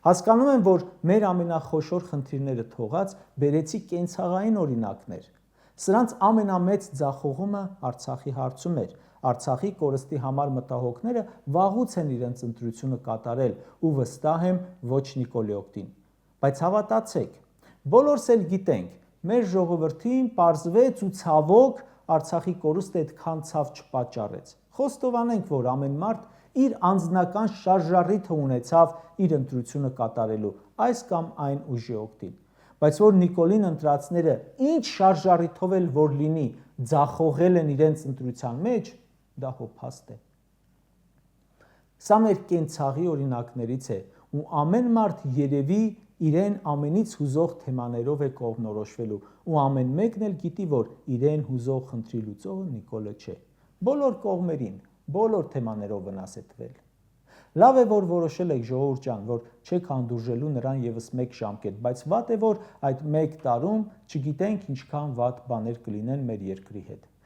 Հասկանում եմ, որ մեր ամենախոշոր խնդիրները թողած բերեցի կենցաղային օրինակներ։ Սրանց ամենամեծ ձախողումը Արցախի հարցում էր։ Արցախի կորստի համար մտահոգները վաղուց են իրենց ընտրությունը կատարել ու վստահ եմ ոչ Նիկոլի օգտին։ Բայց հավատացեք, բոլորս էլ գիտենք, մեր ժողովրդին պարզվեց ու ցավոք Արցախի կորուստը այդքան ցավ չպատճառեց։ Խոստովանենք, որ ամեն մարդ իր անձնական շարժառիթը ունեցավ իր ընտրությունը կատարելու այս կամ այն ուժի օգտին, բայց որ Նիկոլին ընտրածները ինչ շարժառիթով էլ որ լինի, ձախողել են իրենց ընտրության մեջ, դա հոգ է։ Սա մեր կենցաղի օրինակներից է, ու ամեն մարդ երևի իրեն ամենից հուզող թեմաներով է կողմնորոշվելու, ու ամեն մեկն էլ գիտի, որ իրեն հուզող խնդրի լուծողը Նիկոլը չէ։ Բոլոր կողմերին, բոլոր թեմաներով վնաս է տվել։ Լավ է, որ որոշել եք, ժողովուրդ ջան, որ չեք հանդուրժելու նրան ևս մեկ ժամկետ, բայց վատ է, որ այդ մեկ տարում չգիտենք ինչքան վատ բաներ կլինեն մեր երկրի հետ։